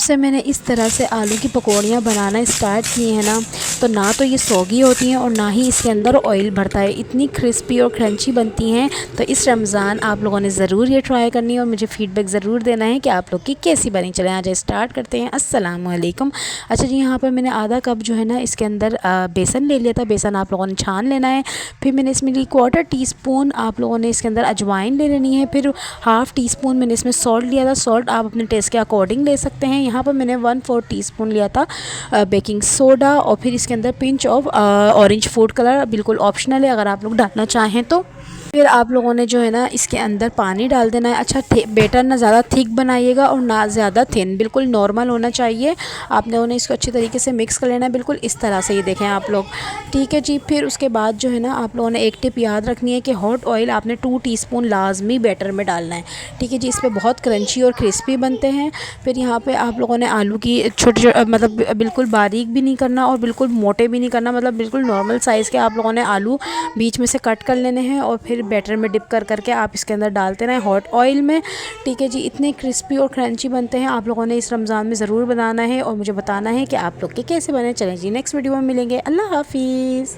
से मैंने इस तरह से आलू की पकौड़ियाँ बनाना स्टार्ट की हैं ना, तो ना तो ये सौगी होती हैं और ना ही इसके अंदर ऑयल भरता है। इतनी क्रिस्पी और क्रंची बनती हैं। तो इस रमज़ान आप लोगों ने ज़रूर ये ट्राई करनी है और मुझे फ़ीडबैक ज़रूर देना है कि आप लोग की कैसी बनी। चलें आज स्टार्ट करते हैं। अस्सलाम वालेकुम। अच्छा जी, यहाँ पर मैंने आधा कप जो है ना इसके अंदर बेसन ले लिया था। बेसन आप लोगों ने छान लेना है। फिर मैंने इसमें ली 1/4 टीस्पून आप लोगों ने इसके अंदर अजवाइन ले लेनी है। फिर 1/2 टीस्पून मैंने इसमें सॉल्ट लिया था। सॉल्ट आप अपने टेस्ट के अकॉर्डिंग ले सकते हैं। यहाँ पर मैंने 1/4 टीस्पून लिया था बेकिंग सोडा। और फिर इसके अंदर pinch of orange food colour, बिल्कुल ऑप्शनल है अगर आप लोग डालना चाहें तो। फिर आप लोगों ने जो है ना इसके अंदर पानी डाल देना है। अच्छा, बेटर ना ज़्यादा थिक बनाइएगा और ना ज़्यादा थिन, बिल्कुल नॉर्मल होना चाहिए। आप लोगों ने इसको अच्छे तरीके से मिक्स कर लेना है, बिल्कुल इस तरह से। ये देखें आप लोग, ठीक है जी। फिर उसके बाद जो है ना आप लोगों ने एक टिप याद रखनी है कि हॉट ऑयल आपने 2 टीस्पून लाजमी बैटर में डालना है, ठीक है जी। इस पर बहुत क्रंची और क्रिस्पी बनते हैं। फिर यहाँ पर आप लोगों ने आलू की छोटे मतलब बिल्कुल बारीक भी नहीं करना और बिल्कुल मोटे भी नहीं करना, मतलब बिल्कुल नॉर्मल साइज़ के आप लोगों ने आलू बीच में से कट कर लेने हैं और फिर बैटर में डिप कर करके आप इसके अंदर डालते रहें हॉट ऑयल में, ठीक है जी। इतने क्रिस्पी और क्रंची बनते हैं। आप लोगों ने इस रमज़ान में ज़रूर बनाना है और मुझे बताना है कि आप लोग के कैसे बने। चलें जी, नेक्स्ट वीडियो में मिलेंगे। अल्लाह हाफिज़।